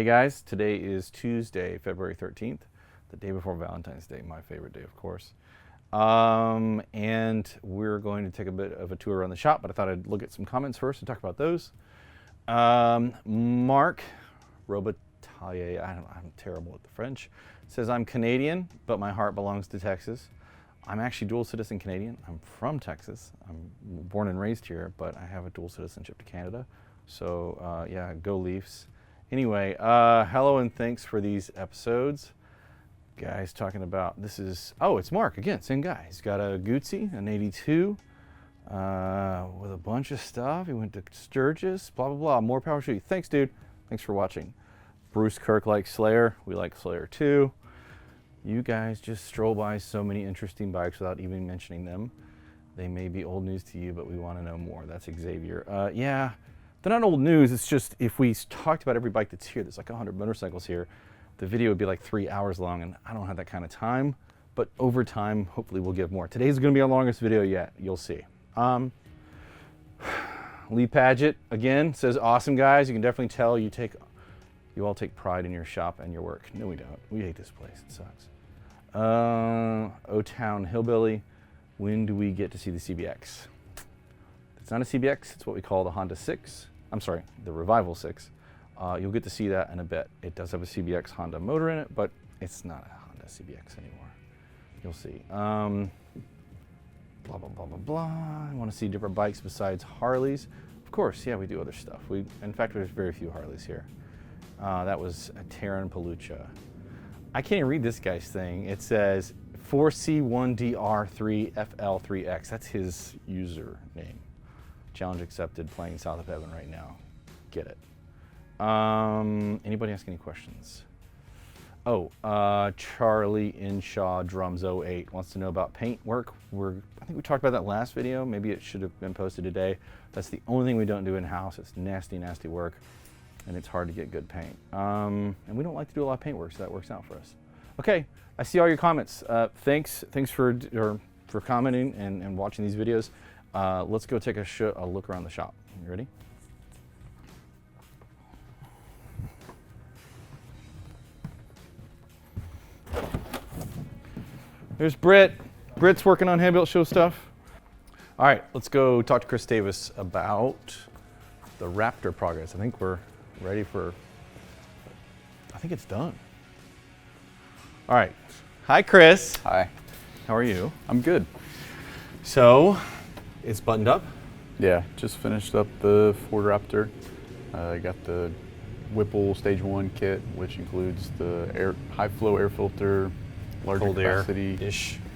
Hey guys, today is Tuesday, February 13th, the day before Valentine's Day, my favorite day, of course. And we're going to take a bit of a tour around the shop, but I thought I'd look at some comments first and talk about those. Mark Robitaille, I'm terrible at the French, says, I'm Canadian, but my heart belongs to Texas. I'm actually dual citizen Canadian. I'm from Texas. I'm born and raised here, but I have a dual citizenship to Canada. So yeah, go Leafs. Anyway, hello and thanks for these episodes. Guys talking about, this is, oh, it's Mark again, same guy. He's got a Gucci, an 82, with a bunch of stuff. He went to Sturgis, blah, blah, blah. More power to you. Thanks, dude. Thanks for watching. Bruce Kirk likes Slayer. We like Slayer too. You guys just stroll by so many interesting bikes without even mentioning them. They may be old news to you, but we want to know more. That's Xavier. Yeah. They're not old news, it's just if we talked about every bike that's here, there's like 100 motorcycles here, the video would be like 3 hours long, and I don't have that kind of time, but over time, hopefully we'll give more. Today's gonna be our longest video yet, you'll see. Lee Paget, again, says, awesome guys, you can definitely tell you all take pride in your shop and your work. No, we don't. We hate this place, it sucks. O-Town Hillbilly, when do we get to see the CBX? It's not a CBX, it's what we call the Honda 6. I'm sorry, the Revival 6. You'll get to see that in a bit. It does have a CBX Honda motor in it, but it's not a Honda CBX anymore. You'll see. Blah, blah, blah, blah, blah. I want to see different bikes besides Harleys. Of course, yeah, we do other stuff. In fact, there's very few Harleys here. That was a Terran Palucha. I can't even read this guy's thing. It says 4C1DR3FL3X. That's his username. Challenge accepted, playing South of Heaven right now. Get it. Anybody ask any questions? Oh, Charlie Inshaw Drums 08 wants to know about paint work. I think we talked about that last video. Maybe it should have been posted today. That's the only thing we don't do in-house. It's nasty, nasty work, and it's hard to get good paint. And we don't like to do a lot of paint work, so that works out for us. Okay, I see all your comments. Thanks for commenting and watching these videos. Let's go take a look around the shop. You ready? There's Britt. Britt's working on Handbuilt Show stuff. All right, let's go talk to Chris Davis about the Raptor progress. I think we're ready for, I think it's done. All right. Hi, Chris. Hi. How are you? I'm good. So, it's buttoned up? Yeah, just finished up the Ford Raptor. I got the Whipple Stage 1 kit, which includes the high flow air filter, larger cold capacity.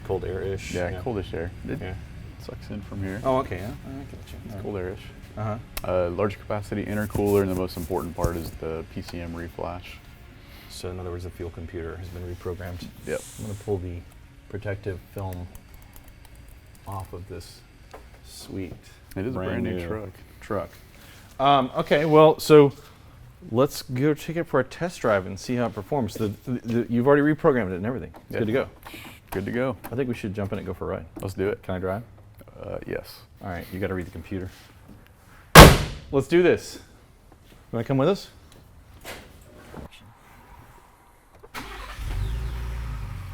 Cold air-ish. Yeah, coldish air. It sucks in from here. Oh, okay, yeah. I get you. It's cold airish. Uh-huh. Larger capacity intercooler, and the most important part is the PCM reflash. So in other words, the fuel computer has been reprogrammed. Yep. I'm gonna pull the protective film off of this sweet. It is a brand new truck. Okay, well, so let's go take it for a test drive and see how it performs. You've already reprogrammed it and everything. It's good to go. Good to go. I think we should jump in and go for a ride. Let's do it. Can I drive? Yes. All right, you got to read the computer. Let's do this. You want to come with us?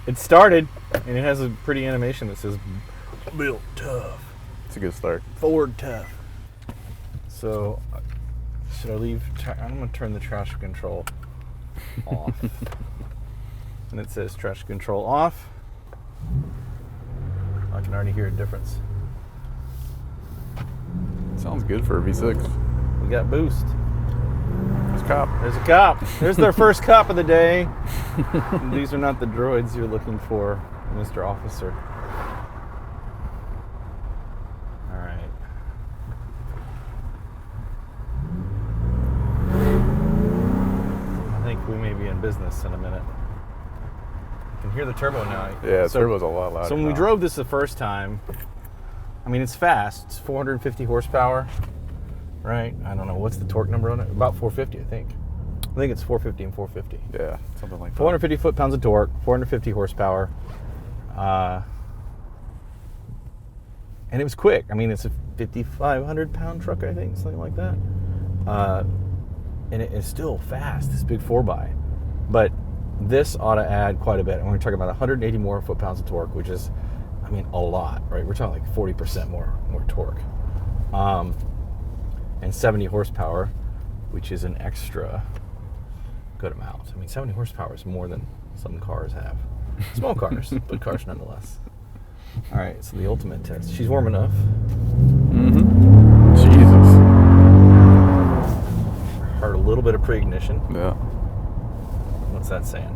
It started, and it has a pretty animation that says, built tough. It's a good start. Ford tough. So, should I leave? I'm going to turn the traction control off. And it says traction control off. I can already hear a difference. Sounds good for a V6. We got boost. There's a cop. There's a cop. There's their first cop of the day. These are not the droids you're looking for, Mr. Officer. All right. I think we may be in business in a minute. You can hear the turbo now. Yeah, the turbo's a lot louder. So when we drove this the first time, I mean, it's fast. It's 450 horsepower, right? I don't know. What's the torque number on it? About 450, I think. I think it's 450 and 450. Yeah, something like that. 450 foot-pounds of torque, 450 horsepower. And it was quick. I mean, it's a 5,500 pound truck, I think, something like that. and it is still fast, this big 4x. But this ought to add quite a bit. And we're talking about 180 more foot-pounds of torque, which is, I mean, a lot, right? We're talking like 40% more torque. And 70 horsepower, which is an extra good amount. I mean, 70 horsepower is more than some cars have. Small cars, but cars nonetheless. All right, so the ultimate test. She's warm enough. Mm-hmm. Jesus. Heard a little bit of pre-ignition. Yeah. What's that saying?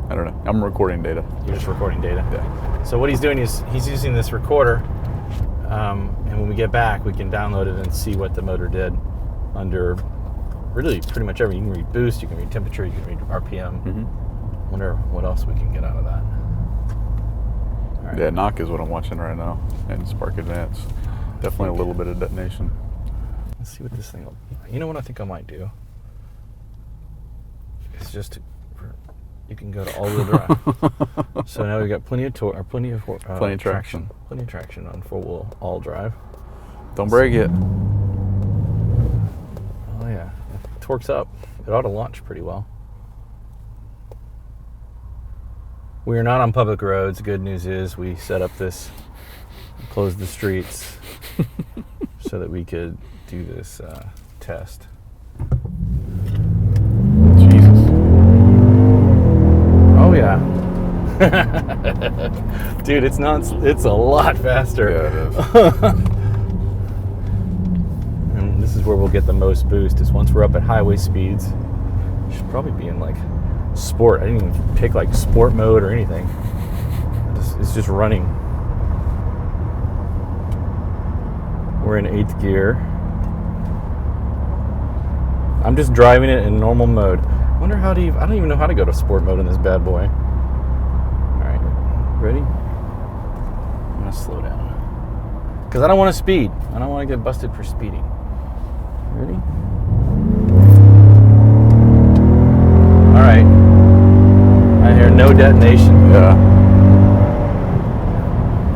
I don't know. I'm recording data. You're just recording data? Yeah. So what he's doing is he's using this recorder, and when we get back, we can download it and see what the motor did under really pretty much everything. You can read boost, you can read temperature, you can read RPM. Mm-hmm. Wonder what else we can get out of that. All right. Yeah, knock is what I'm watching right now, and spark advance. Definitely a little bit of detonation. Let's see what this thing will. You know what I think I might do? It's just you can go to all-wheel drive. So now we've got plenty of torque, or plenty of traction. Plenty of traction on four-wheel all drive. Don't break it. Oh yeah, it torques up. It ought to launch pretty well. We are not on public roads. Good news is we set up this, closed the streets so that we could do this test. Jesus. Oh yeah. Dude, it's a lot faster. Yeah, it is. And this is where we'll get the most boost, is once we're up at highway speeds. Should probably be in like sport. I didn't even pick like sport mode or anything. It's just running. We're in 8th gear. I'm just driving it in normal mode. I wonder I don't even know how to go to sport mode in this bad boy. All right, ready? I'm gonna slow down. Because I don't want to speed. I don't want to get busted for speeding. Ready? All right. I hear no detonation. Yeah.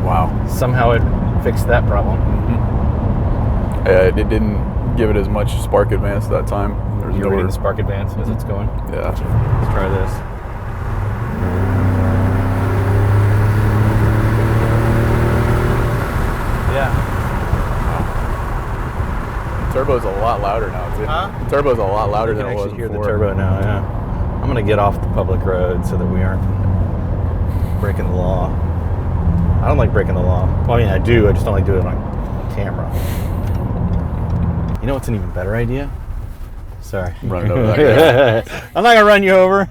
Wow. Somehow it fixed that problem. Mm-hmm. Yeah, it didn't give it as much spark advance that time. You're reading the spark advance as it's going? Yeah. Let's try this. Yeah. The turbo's a lot louder now, too. Huh? The turbo's a lot louder You than can it was actually hear before. the turbo now, yeah. I'm going to get off the public road so that we aren't breaking the law. I don't like breaking the law. Well, I mean, I do. I just don't like doing it on camera. You know what's an even better idea? Sorry. Run it over that guy. I'm not going to run you over.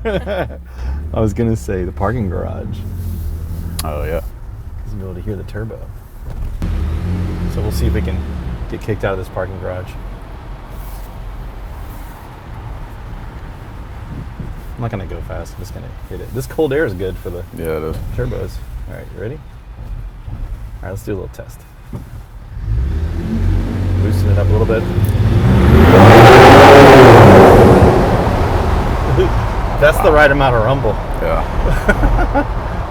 I was going to say the parking garage. Oh, yeah. Because you'll be able to hear the turbo. So we'll see if we can get kicked out of this parking garage. I'm not going to go fast. I'm just going to hit it. This cold air is good for the Yeah, it is. turbos. All right, you ready? All right, let's do a little test. Loosen it up a little bit. That's the right amount of rumble. Yeah.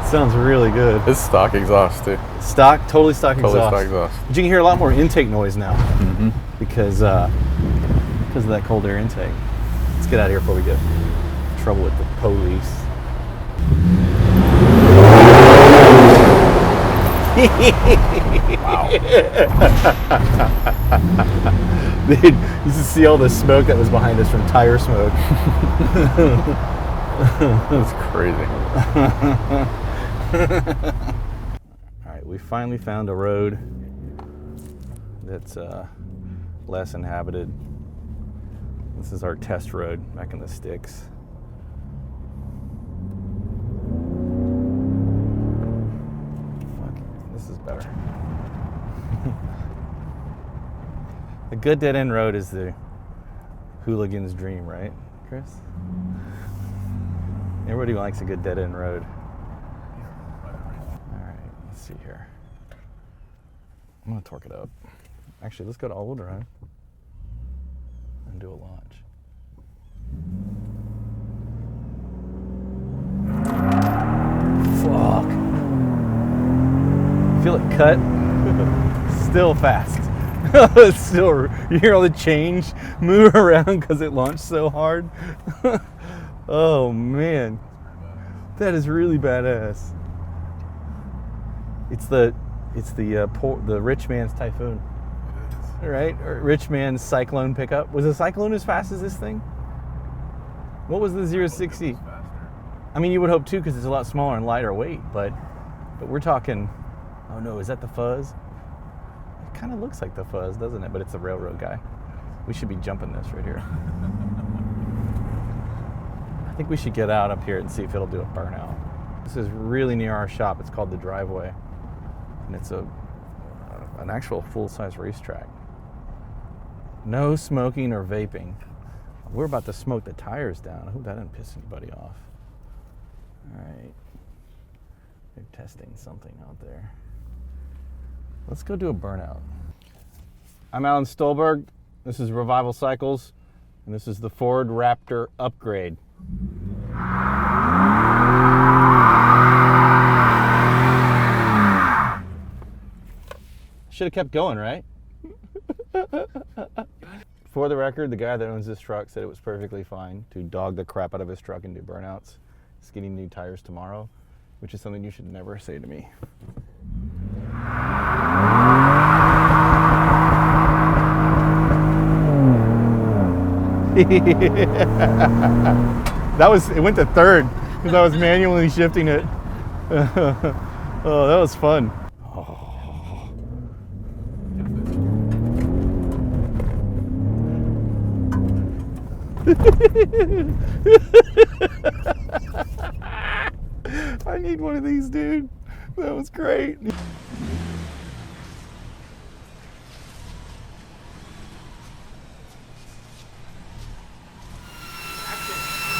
Sounds really good. It's stock exhaust, too. Totally stock exhaust. Totally stock exhaust. But you can hear a lot more intake noise now Mm-hmm. because of that cold air intake. Let's get out of here before we get in trouble with the police. Wow. Dude, you should see all the smoke that was behind us from tire smoke. That's crazy. All right, we finally found a road that's less inhabited. This is our test road back in the sticks. This is better. A good dead-end road is the hooligan's dream, right, Chris? Everybody likes a good dead-end road. All right, let's see here. I'm gonna torque it up. Actually, let's go to all-wheel drive and do a launch. Fuck. Feel it cut? Still fast. It's still, you hear all the change move around because it launched so hard. Oh man, that is really badass. It's the rich man's Typhoon, right? Or rich man's Cyclone pickup. Was a Cyclone as fast as this thing? What was the 0-60? I mean, you would hope too, because it's a lot smaller and lighter weight. But we're talking. Oh no, is that the Fuzz? It kind of looks like the Fuzz, doesn't it? But it's a railroad guy. We should be jumping this right here. I think we should get out up here and see if it'll do a burnout. This is really near our shop. It's called the Driveway, and it's an actual full-size racetrack. No smoking or vaping. We're about to smoke the tires down. I hope that didn't piss anybody off. All right. They're testing something out there. Let's go do a burnout. I'm Alan Stolberg. This is Revival Cycles, and this is the Ford Raptor Upgrade. Should have kept going, right? For the record, the guy that owns this truck said it was perfectly fine to dog the crap out of his truck and do burnouts. He's getting new tires tomorrow, which is something you should never say to me. It went to third because I was manually shifting it. Oh, that was fun. I need one of these, dude. That was great.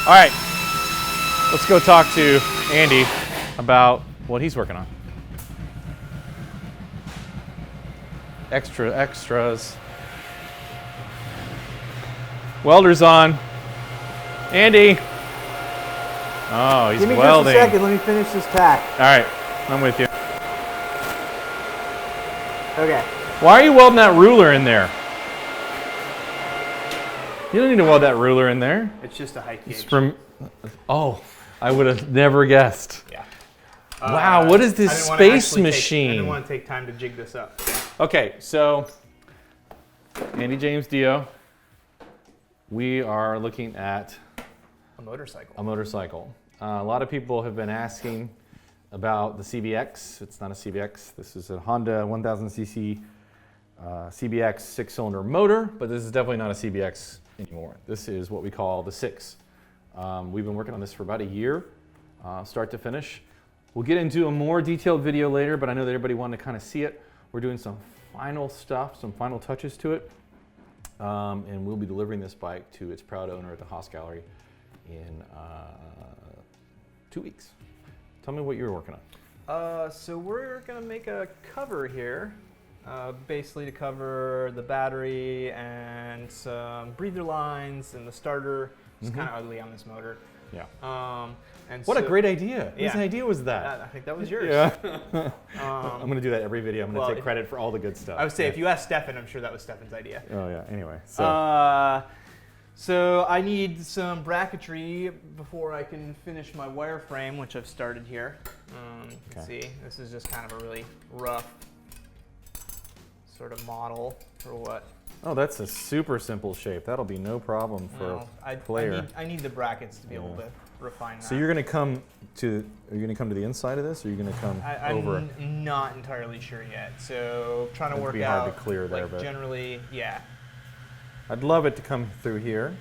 All right, let's go talk to Andy about what he's working on. Extras. Welder's on. Andy. Oh, he's welding. Give me just a second. Let me finish this tack. All right, I'm with you. Okay. Why are you welding that ruler in there? You don't need to weld that ruler in there. It's just a height gauge. Oh, I would have never guessed. Yeah. Wow, what is this space machine? I didn't want to take time to jig this up. Okay, so Andy James Dio, we are looking at a motorcycle. A lot of people have been asking about the CBX. It's not a CBX. This is a Honda 1000cc CBX 6-cylinder motor, but this is definitely not a CBX anymore. This is what we call the 6. We've been working on this for about a year, start to finish. We'll get into a more detailed video later, but I know that everybody wanted to kind of see it. We're doing some final stuff, some final touches to it, and we'll be delivering this bike to its proud owner at the Haas Gallery in 2 weeks. Tell me what you're working on. So we're gonna make a cover here, basically to cover the battery and some breather lines and the starter. It's kind of ugly on this motor. Yeah. And what a great idea. Yeah. Whose idea was that? I think that was yours. Yeah. I'm going to do that every video. I'm going to take credit for all the good stuff. I would say if you ask Stefan, I'm sure that was Stefan's idea. Oh yeah. Anyway. So I need some bracketry before I can finish my wireframe, which I've started here. You can see this is just kind of a really rough sort of model for what. Oh, that's a super simple shape. That'll be no problem for a player. I need the brackets to be able to refine that. So you're going to come to, are you going to come to the inside of this, or are you going to come over? I'm not entirely sure yet. So trying to work It'd be out. hard to clear there, but generally, yeah. I'd love it to come through here,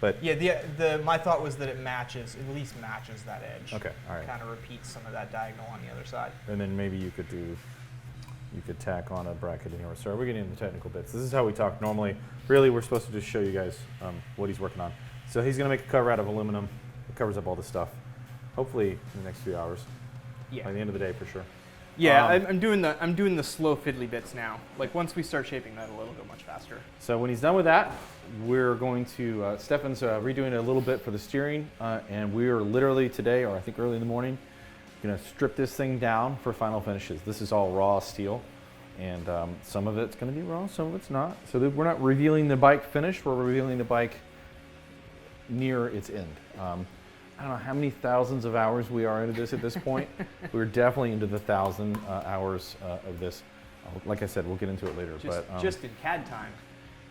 but yeah. My thought was that it matches, at least matches that edge. Okay, all right. Kind of repeats some of that diagonal on the other side. And then maybe you could tack on a bracket in here. Sorry, we're getting into technical bits. This is how we talk normally. Really, we're supposed to just show you guys what he's working on. So he's going to make a cover out of aluminum. It covers up all this stuff. Hopefully in the next few hours. Yeah. By the end of the day, for sure. Yeah, I'm doing the slow fiddly bits now. Like once we start shaping that, it'll go much faster. So when he's done with that, we're going to Stefan's redoing it a little bit for the steering, and we're literally today, or I think early in the morning, going to strip this thing down for final finishes. This is all raw steel. and some of it's going to be raw, some of it's not. So we're not revealing the bike finished, we're revealing the bike near its end. I don't know how many thousands of hours we are into this at this point. We're definitely into the 1,000 hours of this. Like I said, we'll get into it later. Just in CAD time.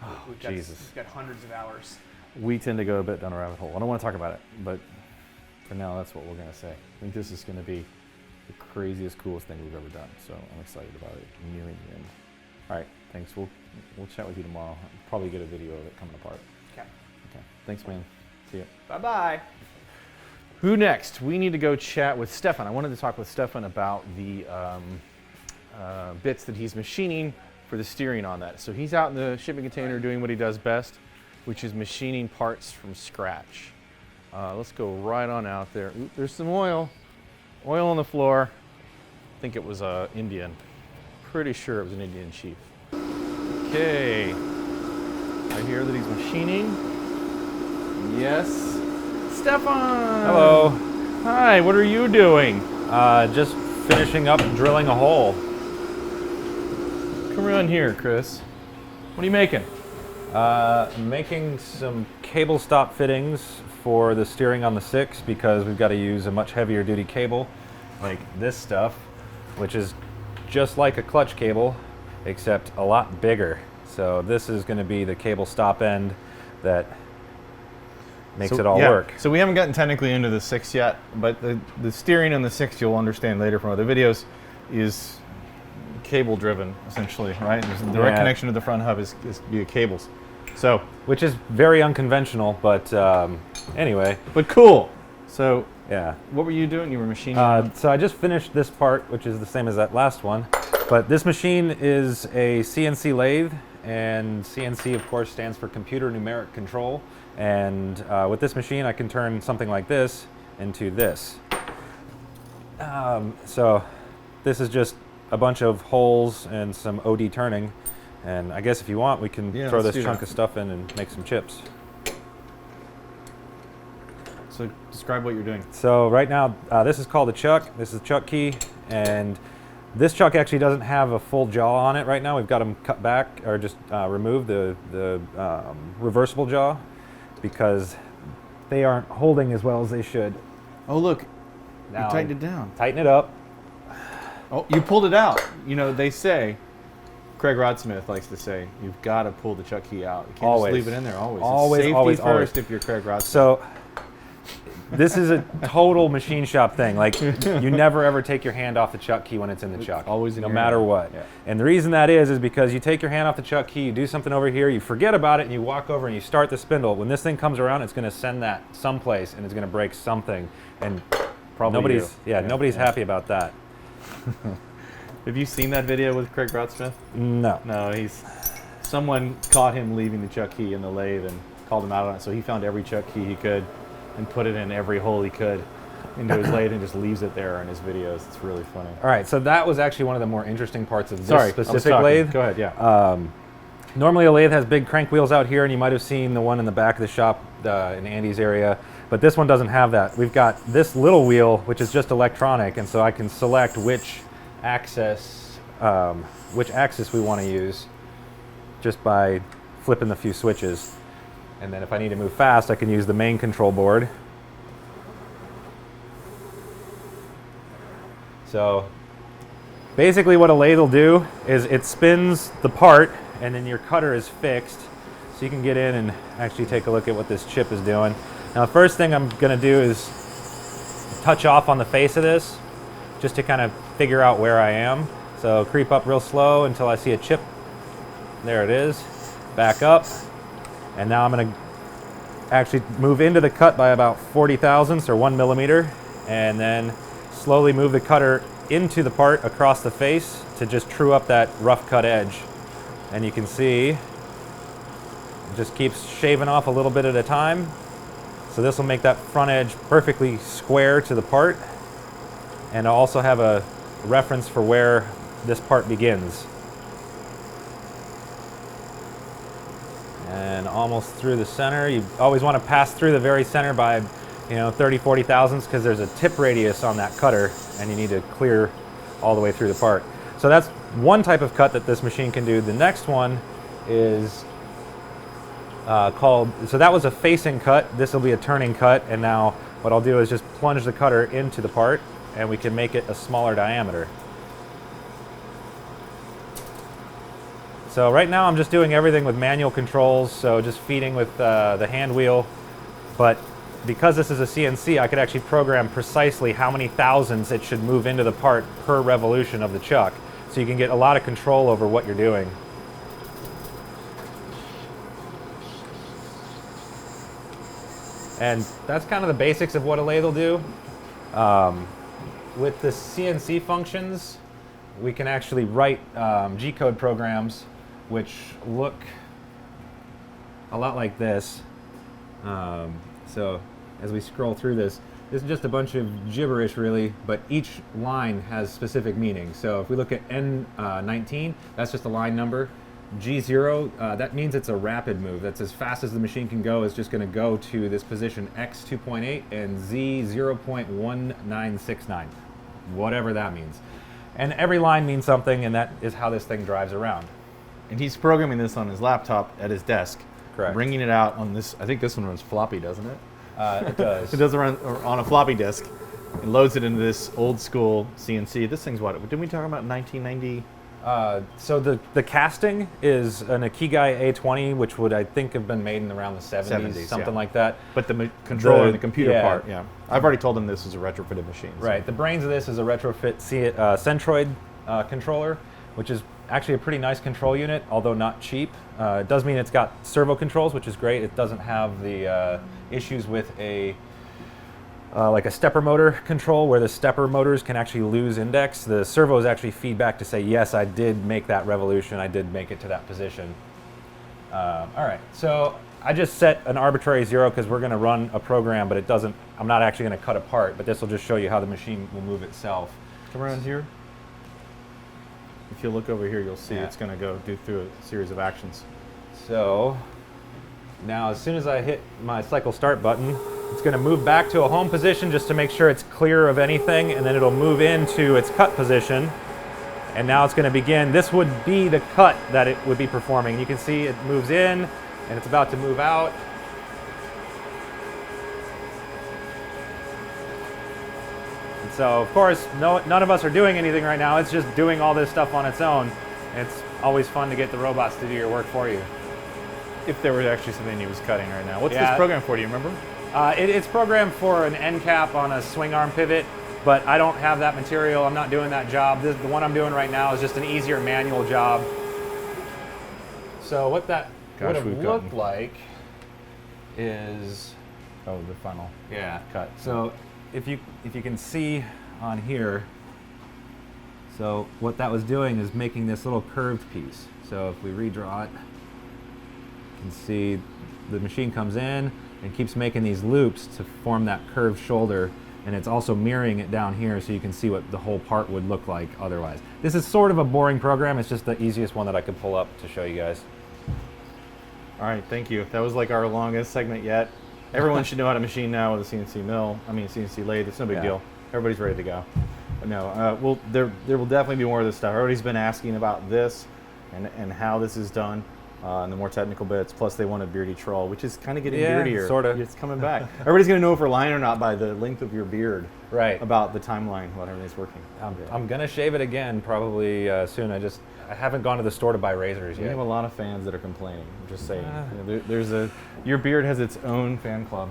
Oh, We've Jesus. got hundreds of hours. We tend to go a bit down a rabbit hole. I don't want to talk about it, but for now, that's what we're going to say. I think this is going to be the craziest, coolest thing we've ever done. So I'm excited about it, nearing the end. All right, thanks. We'll chat with you tomorrow. I'll probably get a video of it coming apart. Okay. Okay. Thanks, man. See ya. Bye-bye. Who next? We need to go chat with Stefan. I wanted to talk with Stefan about the bits that he's machining for the steering on that. So he's out in the shipping container doing what he does best, which is machining parts from scratch. Let's go right on out there. Ooh, there's some oil. Oil on the floor. I think it was Indian. Pretty sure it was an Indian chief. Okay. I hear that he's machining. Yes. Stefan! Hello. Hi, what are you doing? Just finishing up drilling a hole. Come around here, Chris. What are you making? Making some cable stop fittings for the steering on the 6 because we've got to use a much heavier duty cable like this stuff, which is just like a clutch cable except a lot bigger. So this is going to be the cable stop end that makes it all work. So we haven't gotten technically into the 6 yet, but the steering on the 6, you'll understand later from other videos, is cable driven essentially, right? There's the direct connection to the front hub is via cables. So, which is very unconventional, but anyway. But cool. So yeah. What were you doing? You were machining? So I just finished this part, which is the same as that last one. But this machine is a CNC lathe, and CNC, of course, stands for computer numeric control. And with this machine, I can turn something like this into this. So this is just a bunch of holes and some OD turning. And I guess if you want, we can throw this chunk of stuff in and make some chips. So describe what you're doing. So right now, this is called a chuck. This is a chuck key. And this chuck actually doesn't have a full jaw on it right now. We've got them cut back or just remove the reversible jaw because they aren't holding as well as they should. Oh, look. Now you tightened it down. Tighten it up. Oh, you pulled it out. You know, they say, Craig Rodsmith likes to say, you've got to pull the chuck key out. You can't just leave it in there always. Always, it's safety always, first always. if you're Craig Rodsmith. So this is a total machine shop thing. Like, you never ever take your hand off the chuck key when it's in the chuck. Always in no your matter hand. what. Yeah. And the reason that is because you take your hand off the chuck key, you do something over here, you forget about it, and you walk over and you start the spindle. When this thing comes around, it's going to send that someplace, and it's going to break something. And Probably nobody's happy about that. Have you seen that video with Craig Rodsmith? No. No, someone caught him leaving the chuck key in the lathe and called him out on it. So he found every chuck key he could and put it in every hole he could into his lathe and just leaves it there in his videos. It's really funny. All right, so that was actually one of the more interesting parts of this specific lathe. Go ahead, yeah. Normally a lathe has big crank wheels out here, and you might have seen the one in the back of the shop in Andy's area, but this one doesn't have that. We've got this little wheel, which is just electronic, and so I can select which axis we want to use just by flipping the few switches. And then if I need to move fast, I can use the main control board. So basically what a lathe will do is it spins the part, and then your cutter is fixed. So you can get in and actually take a look at what this chip is doing. Now the first thing I'm going to do is touch off on the face of this just to kind of figure out where I am. So creep up real slow until I see a chip. There it is. Back up. And now I'm going to actually move into the cut by about 40 thousandths or 1 millimeter, and then slowly move the cutter into the part across the face to just true up that rough cut edge. And you can see it just keeps shaving off a little bit at a time. So this will make that front edge perfectly square to the part, and I'll also have a reference for where this part begins. And almost through the center. You always want to pass through the very center by 30-40 thousandths because there's a tip radius on that cutter, and you need to clear all the way through the part. So that's one type of cut that this machine can do. The next one is so that was a facing cut. This will be a turning cut, and now what I'll do is just plunge the cutter into the part, and we can make it a smaller diameter. So right now I'm just doing everything with manual controls, so just feeding with the hand wheel. But because this is a CNC, I could actually program precisely how many thousandths it should move into the part per revolution of the chuck. So you can get a lot of control over what you're doing. And that's kind of the basics of what a lathe will do. With the CNC functions, we can actually write G-code programs which look a lot like this. So as we scroll through this is just a bunch of gibberish really, but each line has specific meaning. So if we look at N19, that's just a line number. G0, that means it's a rapid move. That's as fast as the machine can go. It's just going to go to this position X 2.8 and Z 0.1969, whatever that means. And every line means something, and that is how this thing drives around. And he's programming this on his laptop at his desk. Correct. Bringing it out on this, I think this one runs floppy, doesn't it? It does. It does run on a floppy disk. And loads it into this old school CNC. This thing's what? Didn't we talk about 1990? So the casting is an Ikigai A20, which would I think have been made in around the 70s, something like that. But the controller and the computer yeah. part, yeah. I've already told them this is a retrofitted machine. So. Right. The brains of this is a retrofit Centroid controller, which is actually a pretty nice control unit, although not cheap. It does mean it's got servo controls, which is great. It doesn't have the issues with like a stepper motor control where the stepper motors can actually lose index. The servos actually feed back to say, yes, I did make that revolution. I did make it to that position. All right, so I just set an arbitrary 0 because we're going to run a program, but it doesn't, I'm not actually going to cut a part, but this will just show you how the machine will move itself. Come around here. If you look over here, you'll see Yeah. it's going to go through a series of actions. So now as soon as I hit my cycle start button, it's going to move back to a home position just to make sure it's clear of anything, and then it'll move into its cut position. And now it's going to begin. This would be the cut that it would be performing. You can see it moves in and it's about to move out. And so of course none of us are doing anything right now. It's just doing all this stuff on its own. It's always fun to get the robots to do your work for you. If there was actually something he was cutting right now. What's Yeah. this program for? Do you remember? It's programmed for an end cap on a swing arm pivot, but I don't have that material. I'm not doing that job. The one I'm doing right now is just an easier manual job. So what that would have looked like is, Oh, the final cut. So if you can see on here, so what that was doing is making this little curved piece. So if we redraw it, you can see the machine comes in and keeps making these loops to form that curved shoulder, and it's also mirroring it down here so you can see what the whole part would look like otherwise. This is sort of a boring program. It's just the easiest one that I could pull up to show you guys. All right, thank you. That was like our longest segment yet. Everyone should know how to machine now with a CNC mill. I mean, CNC lathe. It's no big deal. Everybody's ready to go. But no, there will definitely be more of this stuff. Everybody's been asking about this and how this is done. And the more technical bits, plus they want a beardy troll, which is kind of getting beardier. Sort of. It's coming back. Everybody's going to know if we're lying or not by the length of your beard. Right. About the timeline, when everything's working. I'm going to shave it again probably soon. I haven't gone to the store to buy razors We yet. have a lot of fans that are complaining. I'm just saying. Your beard has its own fan club.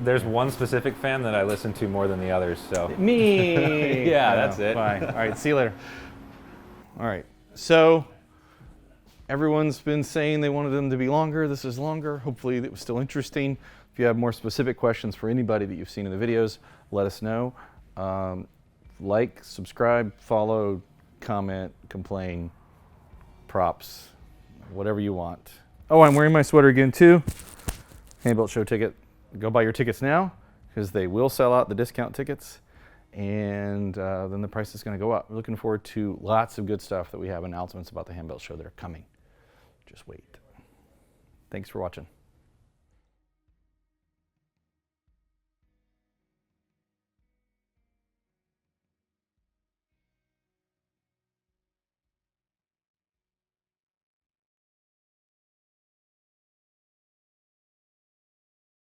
There's one specific fan that I listen to more than the others, so. Me! Yeah, that's it. Bye. All right, see you later. All right, so everyone's been saying they wanted them to be longer. This is longer. Hopefully it was still interesting. If you have more specific questions for anybody that you've seen in the videos, let us know. Like, subscribe, follow, comment, complain, props, whatever you want. Oh, I'm wearing my sweater again too. Handbuilt Show ticket. Go buy your tickets now because they will sell out the discount tickets, and then the price is going to go up. We're looking forward to lots of good stuff that we have announcements about the Handbuilt Show that are coming. Just wait. Thanks for watching.